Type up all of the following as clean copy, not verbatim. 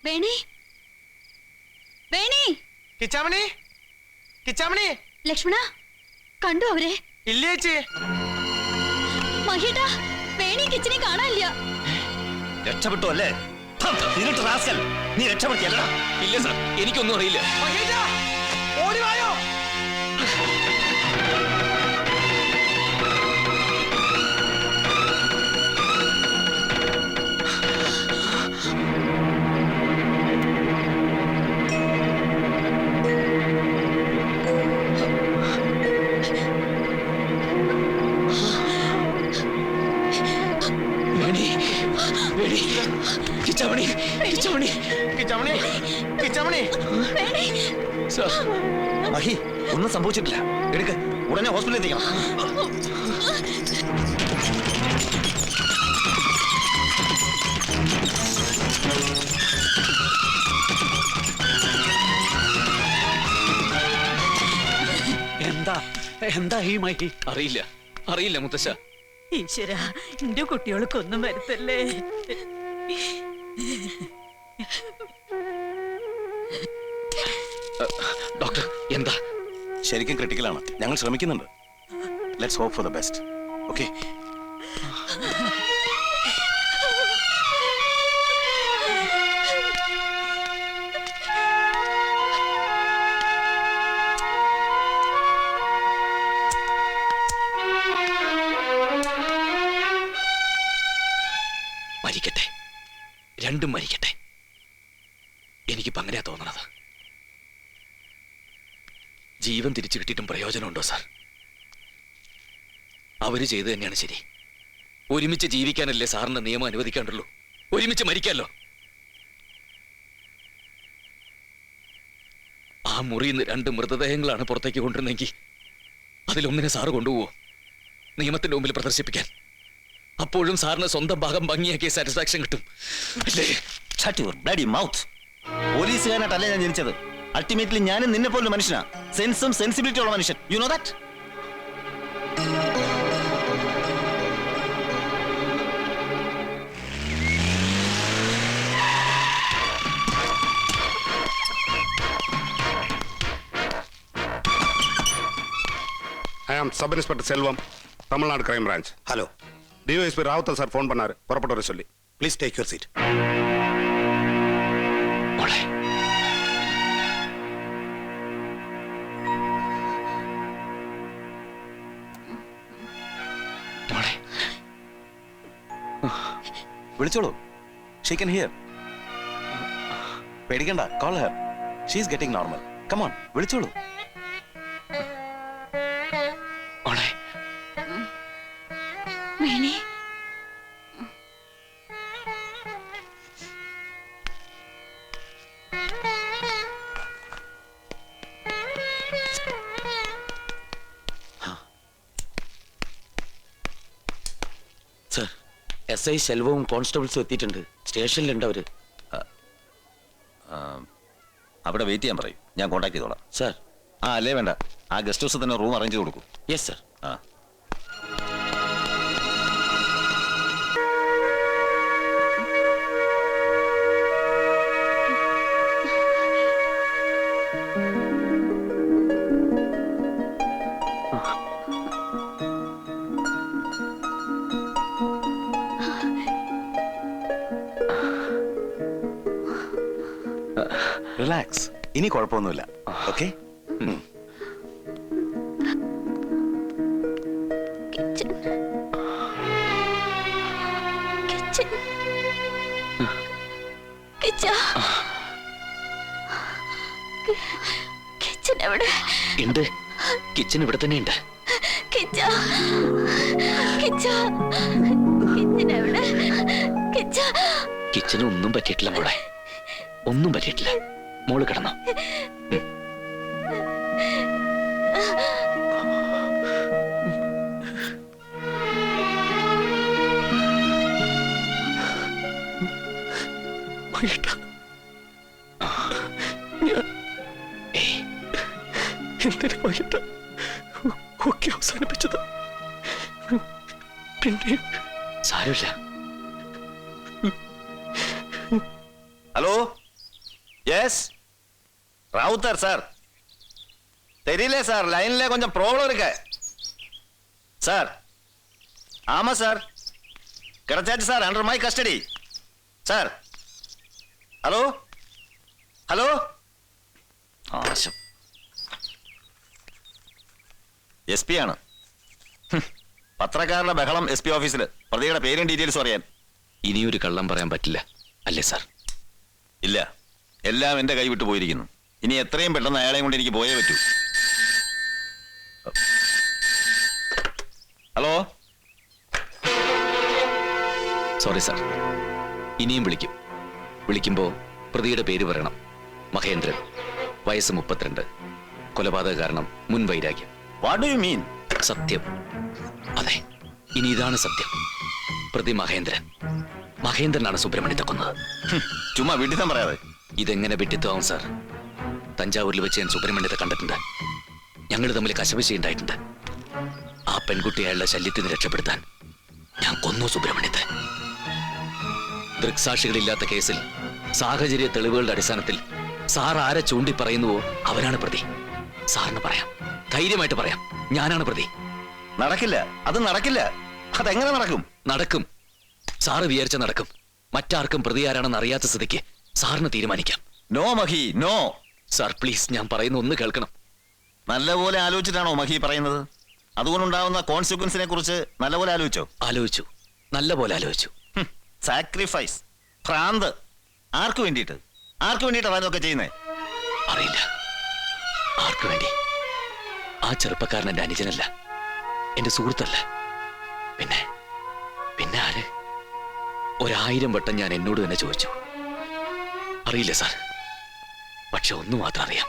വേണി വേണി കിച്ചാമണി കിച്ചാമണി ലക്ഷ്മണ കണ്ടു അവരെ ഇല്ല ചേച്ചി മഹിയേട്ടാ വേണി കിച്ചനെ കാണാനില്ല രക്ഷപ്പെട്ടു അല്ലേ നീ രക്ഷപ്പെടുത്തിയല്ലടാ ഇല്ല സാർ എനിക്കൊന്നും അറിയില്ല ഓടിവായോ കിച്ചാമണി കിച്ചാമണി കിച്ചാമണി കിച്ചാമണി മഹി ഒന്നും സംഭവിച്ചിട്ടില്ല എടുക്ക് ഉടനെ ഹോസ്പിറ്റലിൽ എത്തിക്കണം എന്താ എന്താ ഈ മഹി അറിയില്ല അറിയില്ല മുത്തശ്ശ ഈശ്വര എന്റെ കുട്ടികൾക്കൊന്നും വരുത്തല്ലേ ഡോക്ടർ എന്താ ശരിക്കും ക്രിട്ടിക്കലാണ് ഞങ്ങൾ ശ്രമിക്കുന്നുണ്ട് let's hope for the best okay മരിക്കട്ടെ രണ്ടും മരിക്കട്ടെ എനിക്കിപ്പോ അങ്ങനെയാ തോന്നണത് ജീവൻ തിരിച്ചു കിട്ടിയിട്ടും പ്രയോജനമുണ്ടോ സാർ അവര് ചെയ്തു തന്നെയാണ് ശരി ഒരുമിച്ച് ജീവിക്കാനല്ലേ സാറിന്റെ നിയമം അനുവദിക്കാണ്ടുള്ളൂ ഒരുമിച്ച് മരിക്കാമല്ലോ ആ മുറിയിൽ നിന്ന് 2 മൃതദേഹങ്ങളാണ് പുറത്തേക്ക് കൊണ്ടുവരുന്നെങ്കിൽ അതിലൊന്നിനെ സാറ് കൊണ്ടുപോവോ നിയമത്തിന്റെ മുമ്പിൽ പ്രദർശിപ്പിക്കാൻ അപ്പോഴും സാറിന് സ്വന്തം ഭാഗം ഭംഗിയാക്കിയ സാറ്റിസ്ഫാക്ഷൻ കിട്ടും അല്ലേ പോലീസുകാരനായിട്ടല്ലേ ഞാൻ ജനിച്ചത് അൾട്ടിമേറ്റ്ലി ഞാനും നിന്നെ പോലൊരു മനുഷ്യനാ സെൻസും സെൻസിബിലിറ്റി ഉള്ള മനുഷ്യൻ you know that I am Sub Inspector Selvam, Tamil Nadu Crime Branch. Hello. DOSP Ravata sir phone பண்ணாரு புறப்பட்டு வர சொல்லி. Please take your seat. മോളെ മോളെ വിളിച്ചോളൂ ഷീ കൻ ഹിയർ പേടിക്കണ്ട call her she is getting normal come on വിളിച്ചോളൂ മോളെ വേണി സർ SI ശെൽവവും കോൺസ്റ്റബിൾസും എത്തിയിട്ടുണ്ട് സ്റ്റേഷനിലുണ്ട് അവര് അവിടെ വെയിറ്റ് ചെയ്യാൻ പറയും ഞാൻ കോൺടാക്ട് ചെയ്തോളാം സർ അല്ലേ വേണ്ട ആ ഗസ്റ്റ് ഹൗസിൽ തന്നെ റൂം അറേഞ്ച് ചെയ്ത് കൊടുക്കും യെസ് സർ ആ റിലാക്സ് ഇനി കുഴപ്പമൊന്നുമില്ല ഓക്കെ ഉണ്ട് കിച്ചൺ ഇവിടെ തന്നെ ഉണ്ട് കിച്ചന് ഒന്നും പറ്റിയിട്ടില്ല മോളെ ഒന്നും പറ്റിയിട്ടില്ല മോള് കിടന്നോ എന്തിനാ വൈകിട്ട് ഒക്കെ അവസാനിപ്പിച്ചത് പിന്നെ സാരമില്ല ഹലോ எஸ் ராவுத்தர் சார் தெரியல சார் லைன்ல கொஞ்சம் ப்ராப்ளம் இருக்கு சார் ஆமா சார் கிடைச்சாச்சு sir under my custody sir hello hello ആശം എസ് പി ആണ് പത്രക്കാരുടെ ബഹളം എസ് പി ഓഫീസിൽ പ്രതിയുടെ പേരും ഡീറ്റെയിൽസും അറിയാൻ ഇനിയൊരു കള്ളം പറയാൻ പറ്റില്ല അല്ലേ സാർ? ഇല്ല എല്ലാം എന്റെ കൈ വിട്ടു പോയിരിക്കുന്നു. ഇനി എത്രയും പെട്ടെന്ന് അയാളെയും കൊണ്ട് എനിക്ക് പോയേ പറ്റൂ. ഹലോ സോറി സാർ, ഇനിയും വിളിക്കുമ്പോ പ്രതിയുടെ പേര് പറയണം. മഹേന്ദ്രൻ, വയസ്സ് 32, കൊലപാതക കാരണം മുൻ വൈരാഗ്യം. What do you mean? സത്യം, അതെ, ഇനി ഇതാണ് സത്യം. പ്രതി മഹേന്ദ്രനാണ് സുബ്രഹ്മണ്യത്തെ കൊന്നത്. ചുമ്മാ വിഡിത്തം പറയാതെ. ഇതെങ്ങനെ വിഡിത്തമാവും സാർ? തഞ്ചാവൂരിൽ വെച്ച് ഞാൻ സുബ്രഹ്മണ്യത്തെ കണ്ടിട്ടുണ്ട്. ഞങ്ങൾ തമ്മിൽ കശപിശ ഉണ്ടായിട്ടുണ്ട്. ആ പെൺകുട്ടി അയാളുടെ ശല്യത്തിൽ നിന്ന് രക്ഷപ്പെടുത്താൻ ഞാൻ കൊന്നു സുബ്രഹ്മണ്യത്തെ. ദൃക്സാക്ഷികളില്ലാത്ത കേസിൽ സാഹചര്യ തെളിവുകളുടെ അടിസ്ഥാനത്തിൽ സാർ ആരെ ചൂണ്ടി പറയുന്നുവോ അവരാണ് പ്രതി. സാറിന് പറയാം, ധൈര്യമായിട്ട് പറയാം, ഞാനാണ് പ്രതി. നടക്കില്ല, അത് നടക്കില്ല. അതെങ്ങനെ നടക്കും? നടക്കും, സാറ് വിചാരിച്ച നടക്കും. മറ്റാർക്കും പ്രതി ആരാണെന്ന് അറിയാത്ത സ്ഥിതിക്ക് സാറിന് തീരുമാനിക്കാം. No Mahi, no. Sir please, ഞാൻ പറയുന്ന ഒന്ന് കേൾക്കണം. നല്ലപോലെ ആലോചിച്ചിട്ടാണോ മഹി പറയുന്നത്? അതുകൊണ്ടുണ്ടാവുന്ന കോൺസിക്വൻസിനെ കുറിച്ച് നല്ലപോലെ ആലോചിച്ചോ? ആലോചിച്ചു, നല്ലപോലെ ആലോചിച്ചു. സാക്രിഫൈസ്, ഭ്രാന്ത്. ആർക്കു വേണ്ടിയിട്ടാണ് അതൊക്കെ ചെയ്യുന്നേ? അറിയില്ല ആർക്കു വേണ്ടി. ആ ചെറുപ്പക്കാരൻ എന്റെ അനുജനല്ല, എന്റെ സുഹൃത്തല്ല. പിന്നെ ആര്? 1000 വട്ടം ഞാൻ എന്നോട് തന്നെ ചോദിച്ചു. അറിയില്ല സാർ, പക്ഷെ ഒന്നു മാത്രം അറിയാം.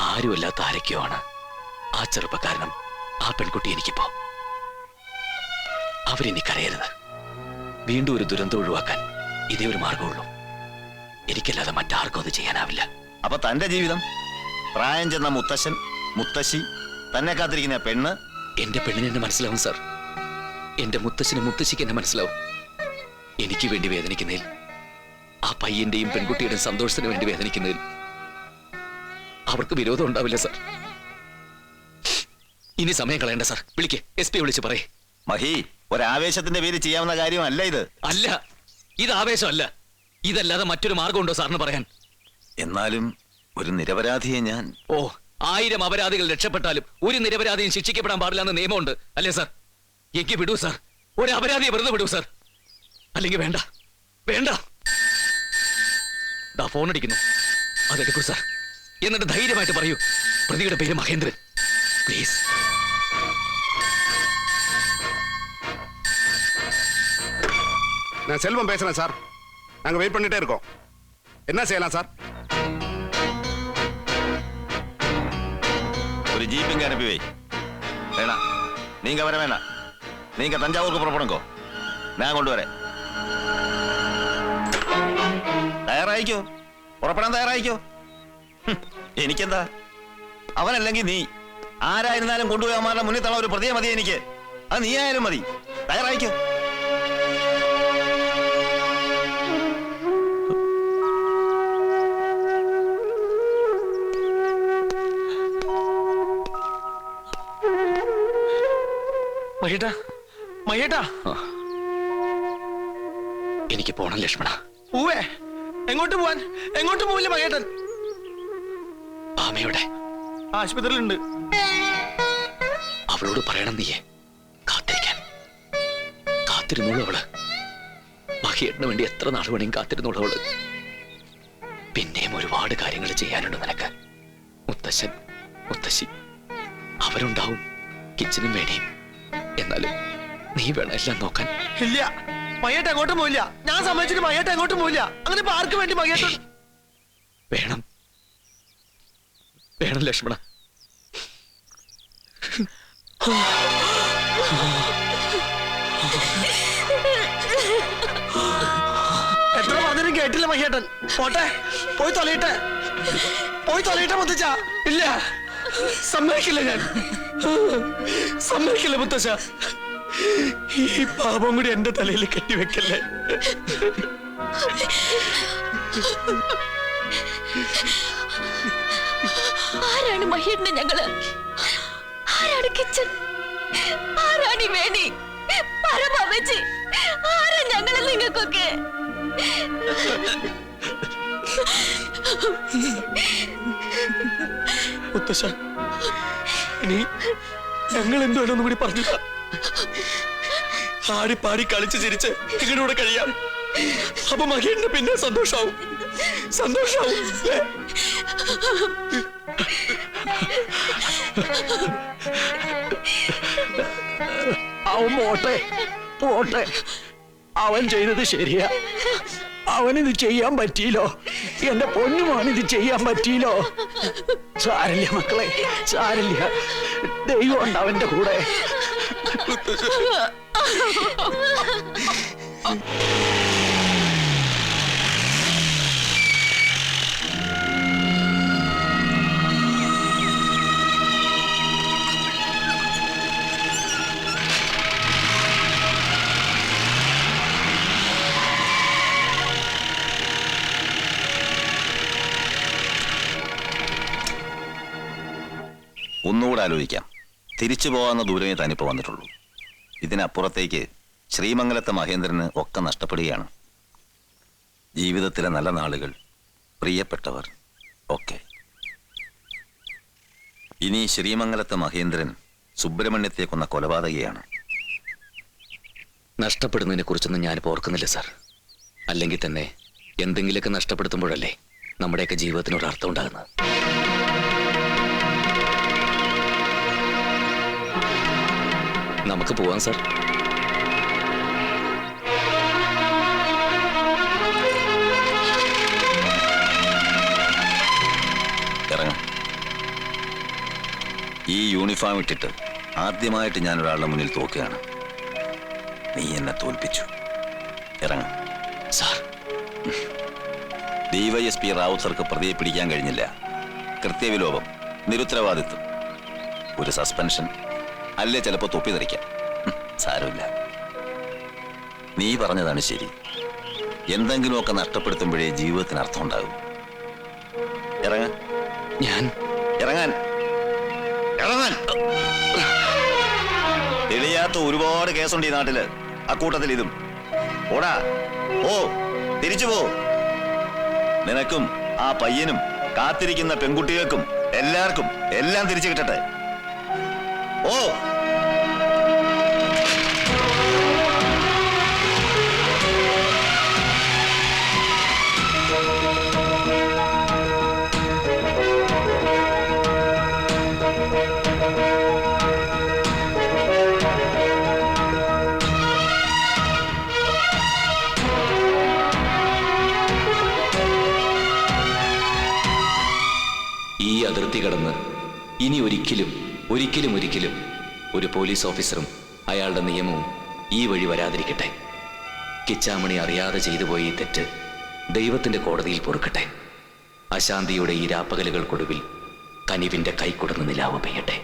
ആരുമല്ലാത്ത ആരൊക്കെയോ ആണ് ആ ചെറുപ്പക്കാരനും ആ പെൺകുട്ടി. എനിക്കിപ്പോ അവരെനിക്കറിയരുത്. വീണ്ടും ഒരു ദുരന്തം ഒഴിവാക്കാൻ ഇതേ ഒരു മാർഗമുള്ളൂ. എനിക്കല്ലാതെ മറ്റാർക്കും അത് ചെയ്യാനാവില്ല. അപ്പൊ തന്റെ ജീവിതം? പ്രായം ചെന്ന മുത്തശ്ശൻ, മുത്തശ്ശി, തന്നെ കാത്തിരിക്കുന്ന പെണ്ണ്. എന്റെ പെണ്ണിന് എന്നെ മനസ്സിലാവും സാർ. എന്റെ മുത്തശ്ശനും മുത്തശ്ശിക്ക് എന്നെ മനസ്സിലാവും. എനിക്ക് വേണ്ടി വേദനിക്കുന്നതിൽ, ആ പയ്യന്റെയും പെൺകുട്ടിയുടെയും സന്തോഷത്തിന് വേണ്ടി വേദനിക്കുന്നതിൽ അവർക്ക് വിരോധം ഉണ്ടാവില്ല സാർ. ഇനി സമയം കളയണ്ട സാർ. വിളിക്ക്, SP വിളിച്ച് പറയേ. മഹി, ഒരാവേശത്തിന്റെ പേര് ചെയ്യാവുന്ന കാര്യമല്ല ഇത്. അല്ല, ഇത് ആവേശമല്ല. ഇതല്ലാതെ മറ്റൊരു മാർഗമുണ്ടോ സാറിന് പറയാൻ? എന്നാലും ഒരു നിരപരാധിയെ ഞാൻ... 1000 അപരാധികൾ രക്ഷപ്പെട്ടാലും ഒരു നിരപരാധിയും ശിക്ഷിക്കപ്പെടാൻ പാടില്ല എന്ന് നിയമമുണ്ട് അല്ലേ സാർ? എനിക്ക് വിടൂ സാർ, ഒരു അപരാധിയെ വെറുതെ വിടൂ സാർ. അല്ലെങ്കിൽ വേണ്ട. ദാ ഫോൺ അടിക്കുന്നു, അതെടുക്കൂ സാർ. എന്നിട്ട് ധൈര്യമായിട്ട് പറയൂ, പ്രതിയുടെ പേര് മഹേന്ദ്രൻ. പ്ലീസ്. நான் செல்வம் பேசுறேன் சார். நாங்க வெயிட் பண்ணிட்டே இருக்கோம். என்ன செய்யலாம் சார்? ஒரு ஜீப்பிங்க அனுப்பி வை. வேணாம், நீங்க வர வேணாம். நீங்க தஞ்சாவூருக்கு புறப்படுங்கோ, நான் கொண்டு வரேன். തയ്യാറായിക്കോ, പുറപ്പെടാൻ തയ്യാറായിക്കോ. എനിക്കെന്താ, അവനല്ലെങ്കിൽ നീ. ആരായിരുന്നാലും കൊണ്ടുപോയി അവന്മാരുടെ മുന്നിൽ തള്ള ഒരു പ്രതിയെ മതി എനിക്ക്. അത് നീ ആയാലും മതി. തയ്യാറായിക്കോ. മഹേട്ടാ, എനിക്ക് പോണം ലക്ഷ്മണ. പൂവേ, എങ്ങോട്ട് പോവില്ല മഹേട്ടൻ. ആമയുടെ ആശുപത്രിയിലുണ്ട്. അവളോട് പറയണം നീയെ കാത്തിരുന്നോളൂ. അവള് മഹേട്ടന് വേണ്ടി എത്ര നാൾ വേണമെങ്കിൽ കാത്തിരുന്നോളൂ അവള്. പിന്നെയും ഒരുപാട് കാര്യങ്ങൾ ചെയ്യാനുണ്ട് നിനക്ക്. മുത്തശ്ശൻ, മുത്തശ്ശി അവരുണ്ടാവും, കിച്ചനും വേണേയും. എന്നാലും നീ വേണം എല്ലാം നോക്കാൻ. ഇല്ല, മഹേട്ട എങ്ങോട്ടും പോയില്ല. ഞാൻ സമ്മതിച്ചിട്ട് മഹേട്ട എങ്ങോട്ടും പോയില്ല. അങ്ങനെ ആർക്ക് വേണ്ടി മഹേട്ട? വേണം ലക്ഷ്മണ. എത്ര പറഞ്ഞിട്ടും കേട്ടില്ല മഹേട്ടൻ. പോട്ടെ, പോയി തൊലയിട്ടെ മുത്തച്ഛ. ഇല്ല, സമ്മതിക്കില്ല, ഞാൻ സമ്മതിക്കില്ല മുത്തച്ഛ. ഈ പാപം കൂടി എന്റെ തലയിൽ കെട്ടിവെക്കല്ലേ. ആരാണ് മഹേഷിനെ ഞങ്ങള്? ആരാണ് കിച്ചൻ? ആരാണ് ഈ വേണി? പരമവച്ചി ആരാ ഞങ്ങള് നിങ്ങൾക്കൊക്കെ? മുത്തശ്ശ, നീ ഞങ്ങൾ എന്തുവേണമെന്നും കൂടി പറഞ്ഞു. ആടി പാടി കളിച്ച് ചിരിച്ച് നിങ്ങളുടെ കൂടെ കഴിയാം. അപ്പൊ മകേഷിന് പിന്നെ സന്തോഷാവും. സന്തോഷാവും. അവൻ പോട്ടെ പോട്ടെ, അവൻ ചെയ്തത് ശരിയാ. അവനിത് ചെയ്യാൻ പറ്റിയില്ലോ, എന്റെ പൊന്നുമോൻ ഇത് ചെയ്യാൻ പറ്റിയില്ലോ. സാരില്ല മക്കളെ, സാരില്ല. ദൈവം ഉണ്ട് അവന്റെ കൂടെ. ഒന്നുകൂടെ ആലോചിക്കാം. തിരിച്ചു പോകാവുന്ന ദൂരമേ തനിപ്പ് വന്നിട്ടുള്ളൂ. ഇതിനപ്പുറത്തേക്ക് ശ്രീമംഗലത്തെ മഹേന്ദ്രന് ഒക്കെ നഷ്ടപ്പെടുകയാണ്. ജീവിതത്തിലെ നല്ല നാളുകൾ, പ്രിയപ്പെട്ടവർ ഒക്കെ. ഇനി ശ്രീമംഗലത്തെ മഹേന്ദ്രൻ സുബ്രഹ്മണ്യത്തെ കൊന്ന കൊലപാതകയാണ്. നഷ്ടപ്പെടുന്നതിനെ കുറിച്ചൊന്നും ഞാനിപ്പോൾ ഓർക്കുന്നില്ല സാർ. അല്ലെങ്കിൽ തന്നെ എന്തെങ്കിലുമൊക്കെ നഷ്ടപ്പെടുത്തുമ്പോഴല്ലേ നമ്മുടെയൊക്കെ ജീവിതത്തിന് ഒരു അർത്ഥം ഉണ്ടാകുന്നത്. നമുക്ക് പോവാം സാർ. ഇറങ്ങാം. ഈ യൂണിഫോം ഇട്ടിട്ട് ആദ്യമായിട്ട് ഞാൻ ഒരാളുടെ മുന്നിൽ തോക്കുകയാണ്. നീ എന്നെ തോൽപ്പിച്ചു. ഇറങ്ങാം സാർ. DYSP റാവുത്തർക്ക് പ്രതിയെ പിടിക്കാൻ കഴിഞ്ഞില്ല. കൃത്യവിലോപം, നിരുത്തരവാദിത്വം, ഒരു സസ്പെൻഷൻ, അല്ലേ ചിലപ്പോൾ തൊപ്പി തെറിക്കാം. സാരമില്ല. നീ പറഞ്ഞതാണ് ശരി. എന്തെങ്കിലുമൊക്കെ നഷ്ടപ്പെടുത്തുമ്പോഴേ ജീവിതത്തിന് അർത്ഥം ഉണ്ടാകും. ഇറങ്ങാൻ. ഞാൻ ഇറങ്ങാൻ ഇറങ്ങാൻ. തെളിയാത്ത ഒരുപാട് കേസുണ്ട് ഈ നാട്ടില്. അക്കൂട്ടത്തിൽ ഇതും. ഓടാ, ഓ, തിരിച്ചു പോ. നിനക്കും ആ പയ്യനും കാത്തിരിക്കുന്ന പെൺകുട്ടികൾക്കും എല്ലാവർക്കും എല്ലാം തിരിച്ചു കിട്ടട്ടെ. ഓ, ഈ അതിർത്തി കടന്ന് ഇനി ഒരിക്കലും ഒരിക്കലും ഒരിക്കലും ഒരു പോലീസ് ഓഫീസറും അയാളുടെ നിയമവും ഈ വഴി വരാതിരിക്കട്ടെ. കിച്ചാമണി അറിയാതെ ചെയ്തു പോയ ഈ തെറ്റ് ദൈവത്തിന്റെ കോടതിയിൽ പൊറുക്കട്ടെ. അശാന്തിയുടെ ഈ രാപ്പകലുകൾക്കൊടുവിൽ കനിവിന്റെ കൈക്കൊടുന്ന് നിലാവ് പെയ്യട്ടെ.